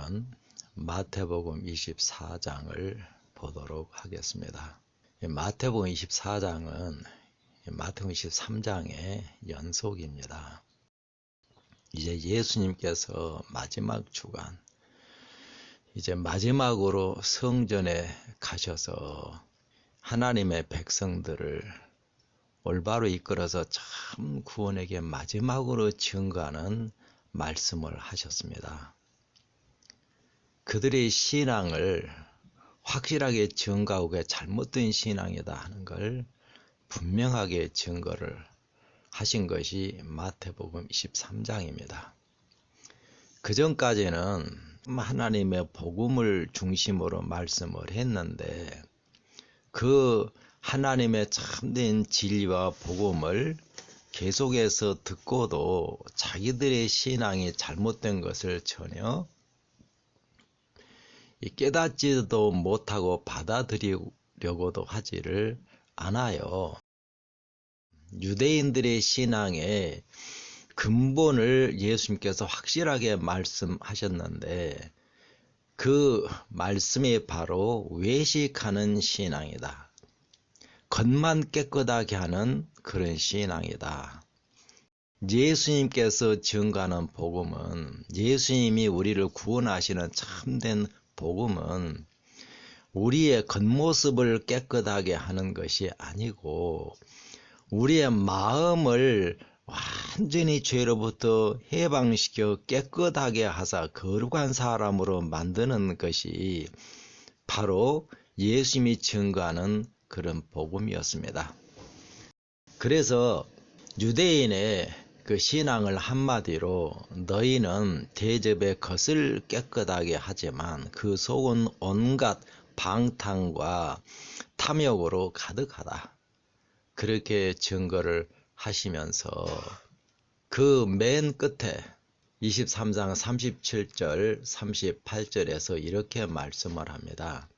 오늘은 마태복음 24장을 보도록 하겠습니다. 마태복음 24장은 마태복음 23장의 연속입니다. 이제 예수님께서 마지막 주간, 이제 마지막으로 성전에 가셔서 하나님의 백성들을 올바로 이끌어서 참 구원에게 마지막으로 증거하는 말씀을 하셨습니다. 그들의 신앙을 확실하게 증거하고 그게 잘못된 신앙이다 하는 걸 분명하게 증거를 하신 것이 마태복음 23장입니다. 그 전까지는 하나님의 복음을 중심으로 말씀을 했는데 그 하나님의 참된 진리와 복음을 계속해서 듣고도 자기들의 신앙이 잘못된 것을 전혀 깨닫지도 못하고 받아들이려고도 하지를 않아요. 유대인들의 신앙의 근본을 예수님께서 확실하게 말씀하셨는데 그 말씀이 바로 외식하는 신앙이다. 겉만 깨끗하게 하는 그런 신앙이다. 예수님께서 증거하는 복음은, 예수님이 우리를 구원하시는 참된 복음은 우리의 겉모습을 깨끗하게 하는 것이 아니고 우리의 마음을 완전히 죄로부터 해방시켜 깨끗하게 하사 거룩한 사람으로 만드는 것이 바로 예수님이 증거하는 그런 복음이었습니다. 그래서 유대인의 그 신앙을 한마디로 너희는 대접의 겉을 깨끗하게 하지만 그 속은 온갖 방탕과 탐욕으로 가득하다. 그렇게 증거를 하시면서 그 맨 끝에 23장 37절 38절에서 이렇게 말씀을 합니다.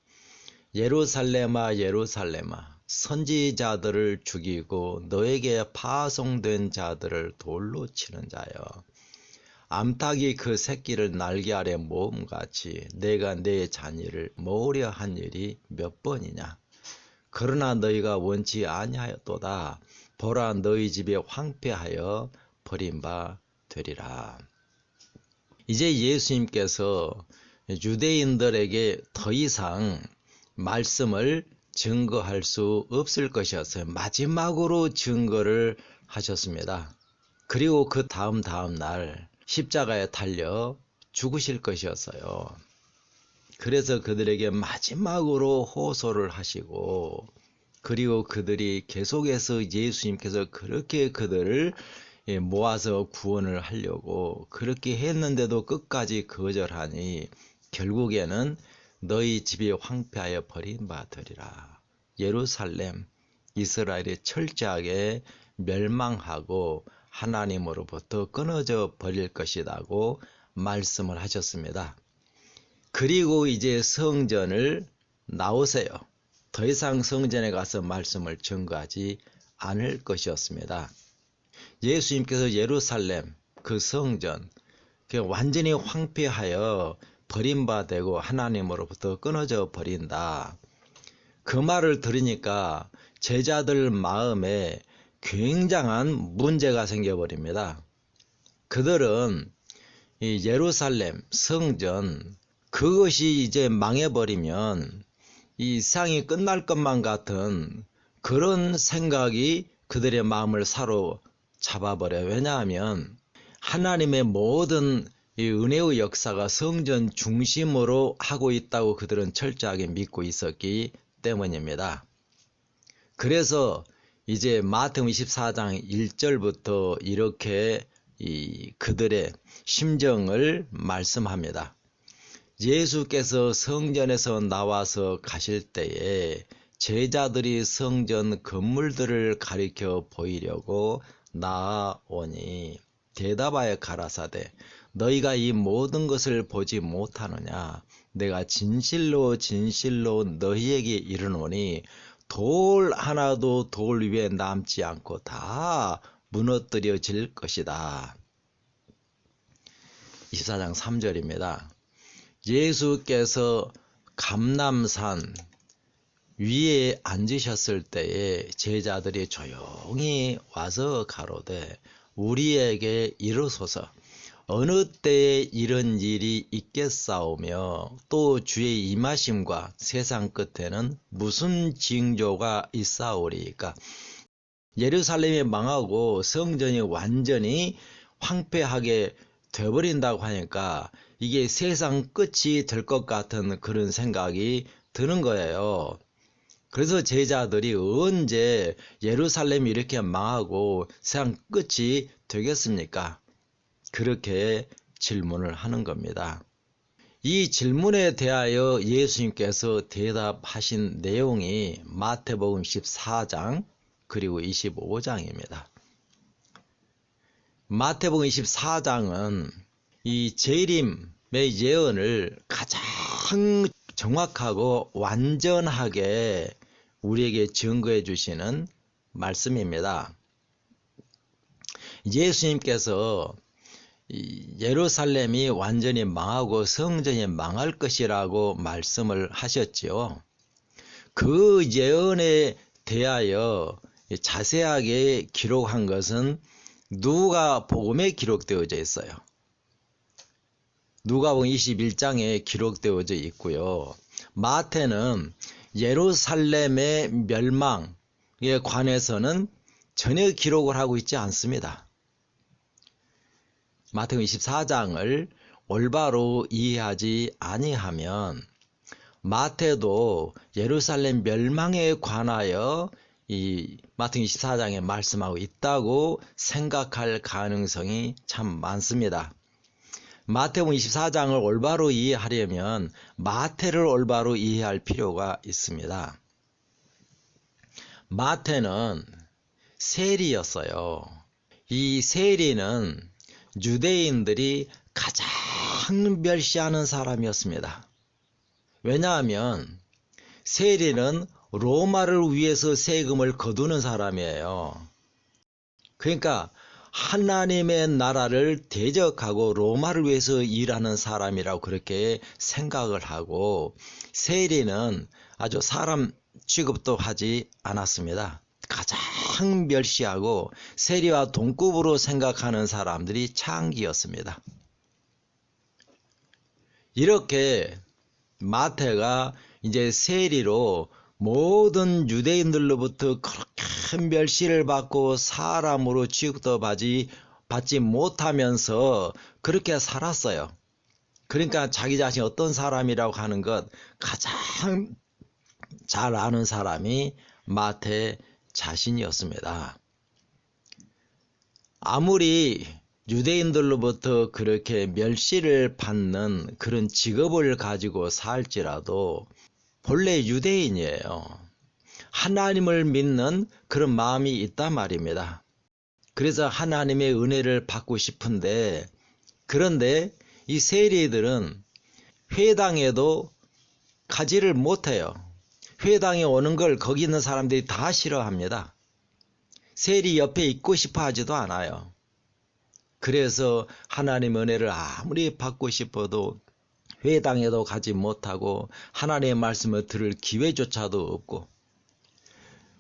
예루살렘아 예루살렘아 선지자들을 죽이고 너에게 파송된 자들을 돌로 치는 자여, 암탉이 그 새끼를 날개 아래 모음같이 내가 내 자녀를 모으려 한 일이 몇 번이냐. 그러나 너희가 원치 아니하였도다. 보라 너희 집이 황폐하여 버린 바 되리라. 이제 예수님께서 유대인들에게 더 이상 말씀을 증거할 수 없을 것이었어요. 마지막으로 증거를 하셨습니다. 그리고 그 다음 날 십자가에 달려 죽으실 것이었어요. 그래서 그들에게 마지막으로 호소를 하시고, 그리고 그들이 계속해서 예수님께서 그렇게 그들을 모아서 구원을 하려고 그렇게 했는데도 끝까지 거절하니 결국에는 너희 집이 황폐하여 버린 바 되리라. 예루살렘, 이스라엘이 철저하게 멸망하고 하나님으로부터 끊어져 버릴 것이라고 말씀을 하셨습니다. 그리고 이제 성전을 나오세요. 더 이상 성전에 가서 말씀을 증거하지 않을 것이었습니다. 예수님께서 예루살렘, 그 성전, 완전히 황폐하여 버린 바 되고 하나님으로부터 끊어져 버린다. 그 말을 들으니까 제자들 마음에 굉장한 문제가 생겨버립니다. 그들은 이 예루살렘, 성전, 그것이 이제 망해버리면 이 세상이 끝날 것만 같은 그런 생각이 그들의 마음을 사로잡아버려요. 왜냐하면 하나님의 모든 이 은혜의 역사가 성전 중심으로 하고 있다고 그들은 철저하게 믿고 있었기 때문입니다. 그래서 이제 마태복음 24장 1절부터 이렇게 그들의 심정을 말씀합니다. 예수께서 성전에서 나와서 가실 때에 제자들이 성전 건물들을 가리켜 보이려고 나아오니 대답하여 가라사대 너희가 이 모든 것을 보지 못하느냐. 내가 진실로 진실로 너희에게 이르노니 돌 하나도 돌 위에 남지 않고 다 무너뜨려질 것이다. 24장 3절입니다. 예수께서 감람산 위에 앉으셨을 때에 제자들이 조용히 와서 가로되 우리에게 이르소서 어느 때에 이런 일이 있겠사오며 또 주의 임하심과 세상 끝에는 무슨 징조가 있사오리이까. 예루살렘이 망하고 성전이 완전히 황폐하게 되어버린다고 하니까 이게 세상 끝이 될 것 같은 그런 생각이 드는 거예요. 그래서 제자들이 언제 예루살렘이 이렇게 망하고 세상 끝이 되겠습니까? 그렇게 질문을 하는 겁니다. 이 질문에 대하여 예수님께서 대답하신 내용이 마태복음 14장 그리고 25장입니다. 마태복음 24장은 이 재림의 예언을 가장 정확하고 완전하게 우리에게 증거해 주시는 말씀입니다. 예수님께서 예루살렘이 완전히 망하고 성전이 망할 것이라고 말씀을 하셨지요. 그 예언에 대하여 자세하게 기록한 것은 누가복음에 기록되어져 있어요. 누가복음 21장에 기록되어져 있고요. 마태는 예루살렘의 멸망에 관해서는 전혀 기록을 하고 있지 않습니다. 마태복음 24장을 올바로 이해하지 아니하면 마태도 예루살렘 멸망에 관하여 이 마태복음 24장에 말씀하고 있다고 생각할 가능성이 참 많습니다. 마태복음 24장을 올바로 이해하려면 마태를 올바로 이해할 필요가 있습니다. 마태는 세리였어요. 이 세리는 유대인들이 가장 멸시하는 사람이었습니다. 왜냐하면 세리는 로마를 위해서 세금을 거두는 사람이에요. 그러니까 하나님의 나라를 대적하고 로마를 위해서 일하는 사람이라고 그렇게 생각을 하고 세리는 아주 사람 취급도 하지 않았습니다. 가장 멸시하고 세리와 동급으로 생각하는 사람들이 창기였습니다. 이렇게 마태가 이제 세리로 모든 유대인들로부터 그렇게 멸시를 받고 사람으로 취급도 받지 못하면서 그렇게 살았어요. 그러니까 자기 자신이 어떤 사람이라고 하는 것 가장 잘 아는 사람이 마태 자신이었습니다. 아무리 유대인들로부터 그렇게 멸시를 받는 그런 직업을 가지고 살지라도 본래 유대인이에요. 하나님을 믿는 그런 마음이 있단 말입니다. 그래서 하나님의 은혜를 받고 싶은데, 그런데 이 세리들은 회당에도 가지를 못해요. 회당에 오는 걸 거기 있는 사람들이 다 싫어합니다. 세리 옆에 있고 싶어 하지도 않아요. 그래서 하나님의 은혜를 아무리 받고 싶어도 회당에도 가지 못하고 하나님의 말씀을 들을 기회조차도 없고,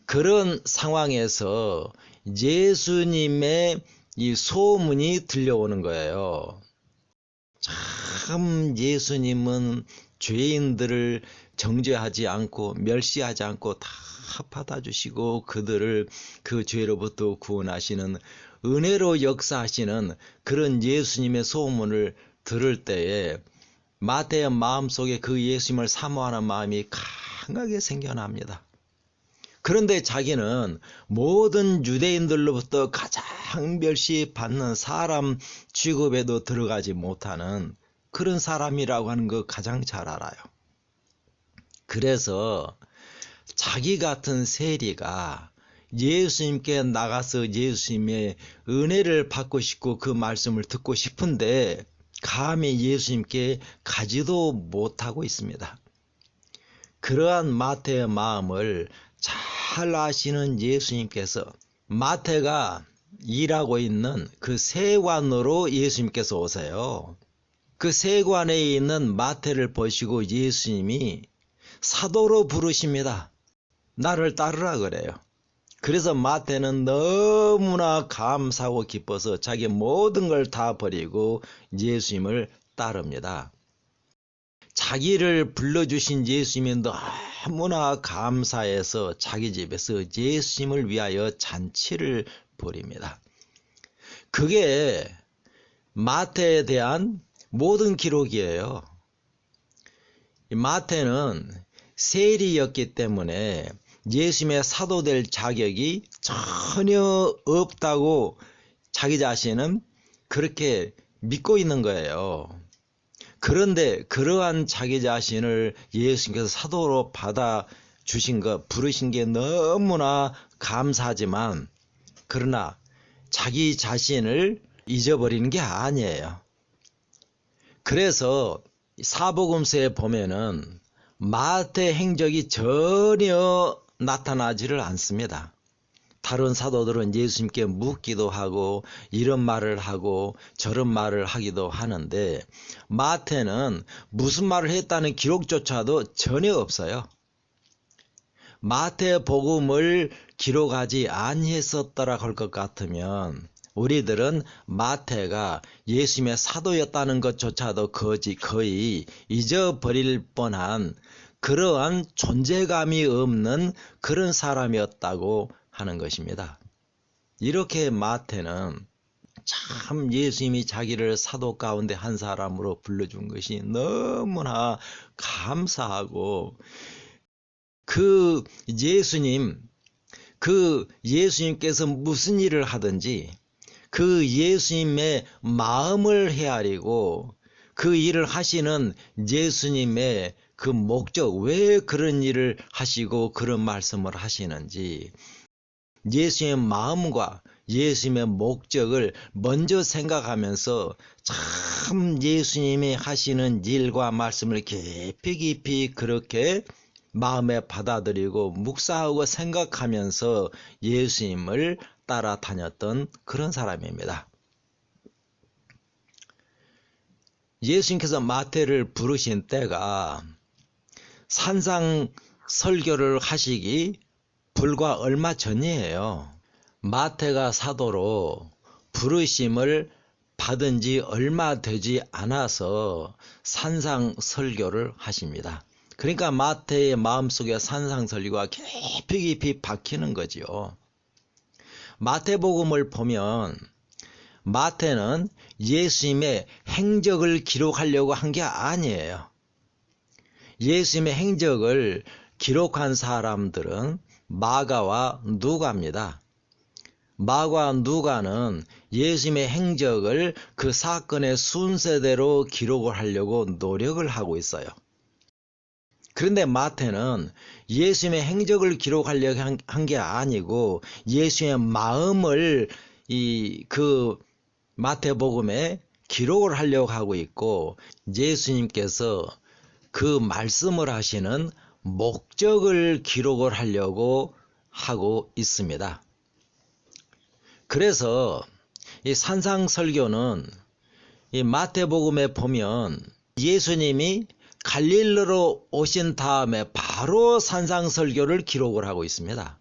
그런 상황에서 예수님의 이 소문이 들려오는 거예요. 참 예수님은 죄인들을 정죄하지 않고 멸시하지 않고 다 받아주시고 그들을 그 죄로부터 구원하시는 은혜로 역사하시는 그런 예수님의 소문을 들을 때에 마태의 마음속에 그 예수님을 사모하는 마음이 강하게 생겨납니다. 그런데 자기는 모든 유대인들로부터 가장 멸시받는 사람 취급에도 들어가지 못하는 그런 사람이라고 하는 거 가장 잘 알아요. 그래서 자기 같은 세리가 예수님께 나가서 예수님의 은혜를 받고 싶고 그 말씀을 듣고 싶은데 감히 예수님께 가지도 못하고 있습니다. 그러한 마태의 마음을 잘 아시는 예수님께서 마태가 일하고 있는 그 세관으로 예수님께서 오세요. 그 세관에 있는 마태를 보시고 예수님이 사도로 부르십니다. 나를 따르라 그래요. 그래서 마태는 너무나 감사하고 기뻐서 자기 모든 걸 다 버리고 예수님을 따릅니다. 자기를 불러주신 예수님이 너무나 감사해서 자기 집에서 예수님을 위하여 잔치를 벌입니다. 그게 마태에 대한 모든 기록이에요. 마태는 세리였기 때문에 예수님의 사도 될 자격이 전혀 없다고 자기 자신은 그렇게 믿고 있는 거예요. 그런데 그러한 자기 자신을 예수님께서 사도로 받아주신 것, 부르신 게 너무나 감사하지만, 그러나 자기 자신을 잊어버리는 게 아니에요. 그래서 사복음서에 보면은 마태 행적이 전혀 나타나지를 않습니다. 다른 사도들은 예수님께 묻기도 하고 이런 말을 하고 저런 말을 하기도 하는데 마태는 무슨 말을 했다는 기록조차도 전혀 없어요. 마태복음을 기록하지 아니했었더라 할 것 같으면 우리들은 마태가 예수님의 사도였다는 것조차도 거의 잊어버릴 뻔한 그러한 존재감이 없는 그런 사람이었다고 하는 것입니다. 이렇게 마태는 참 예수님이 자기를 사도 가운데 한 사람으로 불러준 것이 너무나 감사하고 그 예수님께서 무슨 일을 하든지 그 예수님의 마음을 헤아리고 그 일을 하시는 예수님의 그 목적, 왜 그런 일을 하시고 그런 말씀을 하시는지 예수님의 마음과 예수님의 목적을 먼저 생각하면서 참 예수님이 하시는 일과 말씀을 깊이 그렇게 마음에 받아들이고 묵상하고 생각하면서 예수님을 따라다녔던 그런 사람입니다. 예수님께서 마태를 부르신 때가 산상 설교를 하시기 불과 얼마 전이에요. 마태가 사도로 부르심을 받은 지 얼마 되지 않아서 산상 설교를 하십니다. 그러니까 마태의 마음속에 산상 설교가 깊이 박히는 거지요. 마태복음을 보면 마태는 예수님의 행적을 기록하려고 한 게 아니에요. 예수님의 행적을 기록한 사람들은 마가와 누가입니다. 마가와 누가는 예수님의 행적을 그 사건의 순서대로 기록을 하려고 노력을 하고 있어요. 그런데 마태는 예수님의 행적을 기록하려고 한 게 아니고 예수님의 마음을 그 마태복음에 기록을 하려고 하고 있고 예수님께서 그 말씀을 하시는 목적을 기록을 하려고 하고 있습니다. 그래서 이 산상설교는 이 마태복음에 보면 예수님이 갈릴리로 오신 다음에 바로 산상설교를 기록을 하고 있습니다.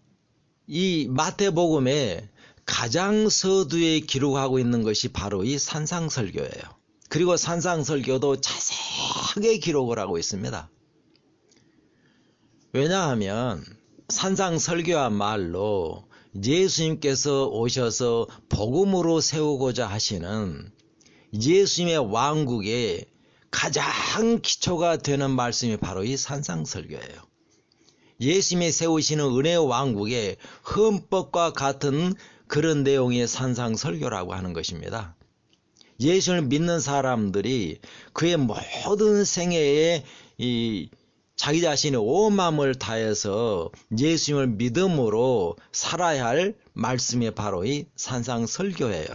이 마태복음에 가장 서두에 기록하고 있는 것이 바로 이 산상설교예요. 그리고 산상설교도 자세하게 기록을 하고 있습니다. 왜냐하면 산상설교야말로 예수님께서 오셔서 복음으로 세우고자 하시는 예수님의 왕국의 가장 기초가 되는 말씀이 바로 이 산상설교예요. 예수님이 세우시는 은혜의 왕국의 헌법과 같은 그런 내용의 산상설교라고 하는 것입니다. 예수를 믿는 사람들이 그의 모든 생애에 자기 자신의 온 마음을 다해서 예수님을 믿음으로 살아야 할 말씀이 바로 이 산상설교예요.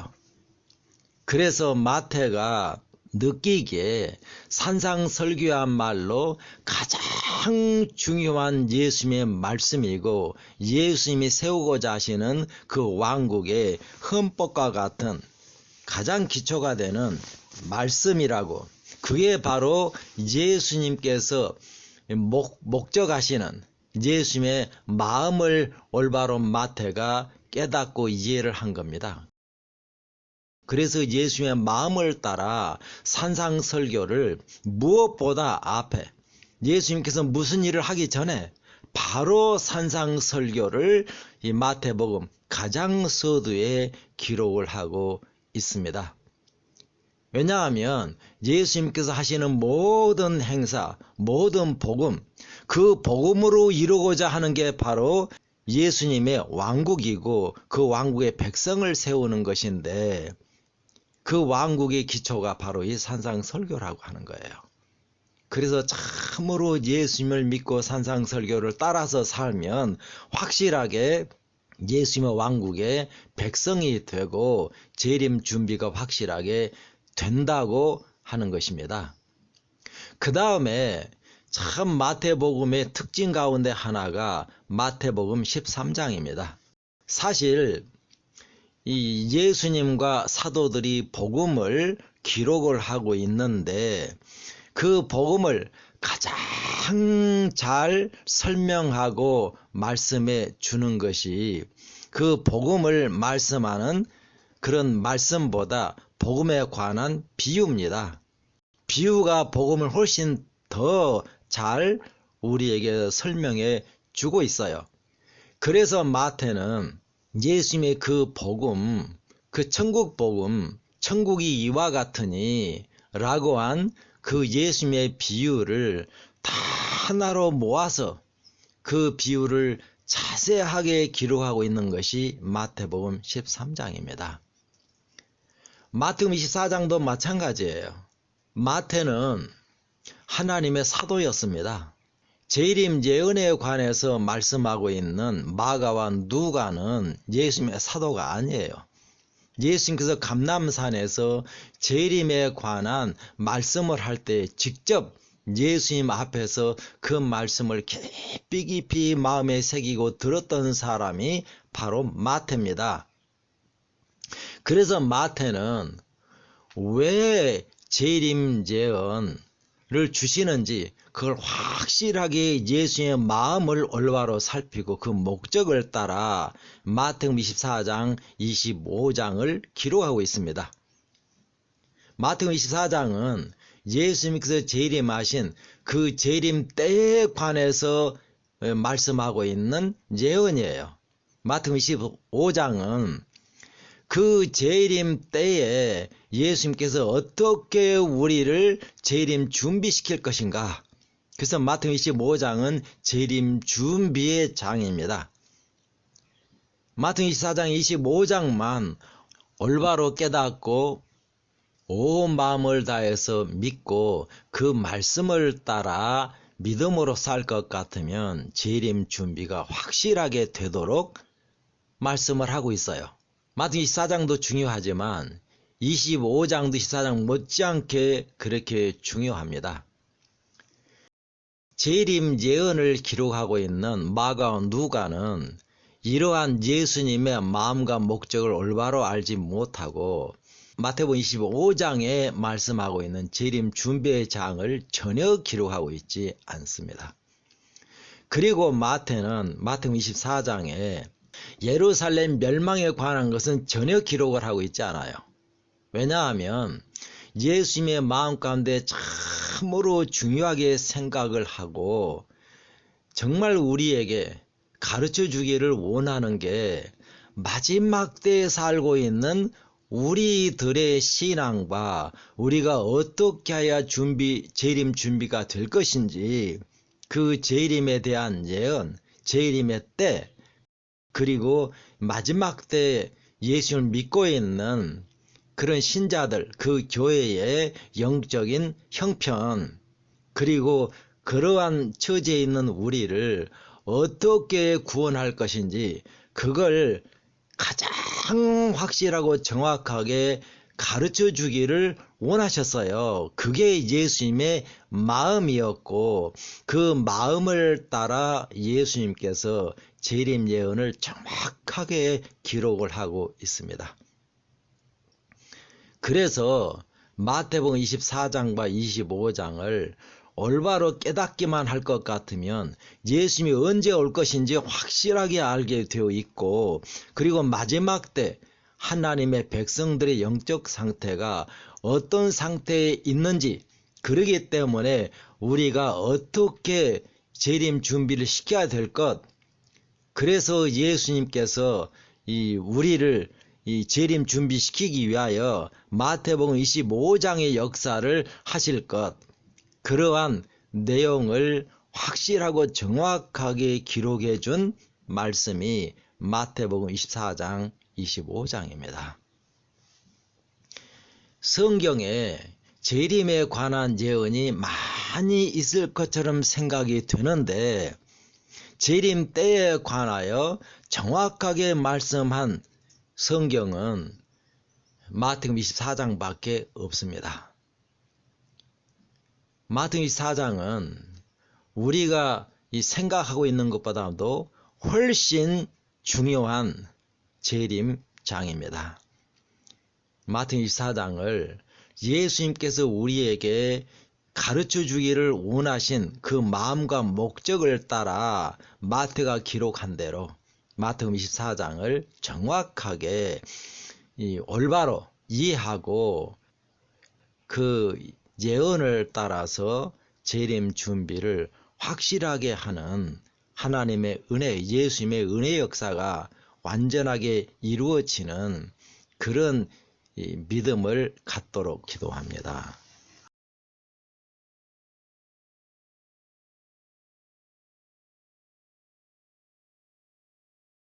그래서 마태가 느끼기에 산상설교야말로 가장 중요한 예수님의 말씀이고 예수님이 세우고자 하시는 그 왕국의 헌법과 같은 가장 기초가 되는 말씀이라고 그게 바로 예수님께서 목적하시는 예수님의 마음을 올바로 마태가 깨닫고 이해를 한 겁니다. 그래서 예수님의 마음을 따라 산상설교를 무엇보다 앞에 예수님께서 무슨 일을 하기 전에 바로 산상설교를 이 마태복음 가장 서두에 기록을 하고 있습니다. 왜냐하면 예수님께서 하시는 모든 행사, 모든 복음, 그 복음으로 이루고자 하는 게 바로 예수님의 왕국이고 그 왕국의 백성을 세우는 것인데 그 왕국의 기초가 바로 이 산상설교라고 하는 거예요. 그래서 참으로 예수님을 믿고 산상설교를 따라서 살면 확실하게 예수님의 왕국의 백성이 되고 재림 준비가 확실하게 된다고 하는 것입니다. 그 다음에 참 마태복음의 특징 가운데 하나가 마태복음 13장입니다. 사실 이 예수님과 사도들이 복음을 기록을 하고 있는데 그 복음을 가장 잘 설명하고 말씀해 주는 것이 그 복음을 말씀하는 그런 말씀보다 복음에 관한 비유입니다. 비유가 복음을 훨씬 더 잘 우리에게 설명해 주고 있어요. 그래서 마태는 예수님의 그 복음, 그 천국 복음, 천국이 이와 같으니 라고 한 그 예수님의 비유를 다 하나로 모아서 그 비유를 자세하게 기록하고 있는 것이 마태복음 13장입니다. 마태복음 24장도 마찬가지예요. 마태는 하나님의 사도였습니다. 재림 예언에 관해서 말씀하고 있는 마가와 누가는 예수님의 사도가 아니에요. 예수님께서 감람산에서 재림에 관한 말씀을 할 때 직접 예수님 앞에서 그 말씀을 깊이 깊이 마음에 새기고 들었던 사람이 바로 마태입니다. 그래서 마태는 왜 재림 예언을 주시는지 그걸 확실하게 예수님의 마음을 올바로 살피고 그 목적을 따라 마태복음 24장, 25장을 기록하고 있습니다. 마태복음 24장은 예수님께서 재림하신 그 재림 때에 관해서 말씀하고 있는 예언이에요. 마태복음 25장은 그 재림 때에 예수님께서 어떻게 우리를 재림 준비시킬 것인가. 그래서 마태복음 25장은 재림 준비의 장입니다. 마태복음 24장 25장만 올바로 깨닫고 온 마음을 다해서 믿고 그 말씀을 따라 믿음으로 살 것 같으면 재림 준비가 확실하게 되도록 말씀을 하고 있어요. 마태복음 24장도 중요하지만 25장도 24장 못지않게 그렇게 중요합니다. 재림 예언을 기록하고 있는 마가와 누가는 이러한 예수님의 마음과 목적을 올바로 알지 못하고 마태복음 25장에 말씀하고 있는 재림 준비의 장을 전혀 기록하고 있지 않습니다. 그리고 마태는 마태복음 24장에 예루살렘 멸망에 관한 것은 전혀 기록을 하고 있지 않아요. 왜냐하면 예수님의 마음 가운데 참으로 중요하게 생각을 하고 정말 우리에게 가르쳐 주기를 원하는 게 마지막 때에 살고 있는 우리들의 신앙과 우리가 어떻게 해야 재림 준비가 될 것인지 그 재림에 대한 예언, 재림의 때, 그리고 마지막 때 예수를 믿고 있는 그런 신자들, 그 교회의 영적인 형편, 그리고 그러한 처지에 있는 우리를 어떻게 구원할 것인지 그걸 가장 확실하고 정확하게 가르쳐 주기를 원하셨어요. 그게 예수님의 마음이었고 그 마음을 따라 예수님께서 재림 예언을 정확하게 기록을 하고 있습니다. 그래서 마태복음 24장과 25장을 올바로 깨닫기만 할 것 같으면 예수님이 언제 올 것인지 확실하게 알게 되어 있고, 그리고 마지막 때 하나님의 백성들의 영적 상태가 어떤 상태에 있는지, 그러기 때문에 우리가 어떻게 재림 준비를 시켜야 될 것, 그래서 예수님께서 우리를 재림 준비시키기 위하여 마태복음 25장의 역사를 하실 것, 그러한 내용을 확실하고 정확하게 기록해 준 말씀이 마태복음 24장 25장입니다. 성경에 재림에 관한 예언이 많이 있을 것처럼 생각이 되는데, 재림 때에 관하여 정확하게 말씀한 성경은 마태복음 24장밖에 없습니다. 마태복음 24장은 우리가 생각하고 있는 것보다도 훨씬 중요한 재림장입니다. 마태복음 24장을 예수님께서 우리에게 가르쳐 주기를 원하신 그 마음과 목적을 따라 마태가 기록한 대로 마태복음 24장을 정확하게 올바로 이해하고 그 예언을 따라서 재림 준비를 확실하게 하는 하나님의 은혜, 예수님의 은혜 역사가 완전하게 이루어지는 그런 믿음을 갖도록 기도합니다.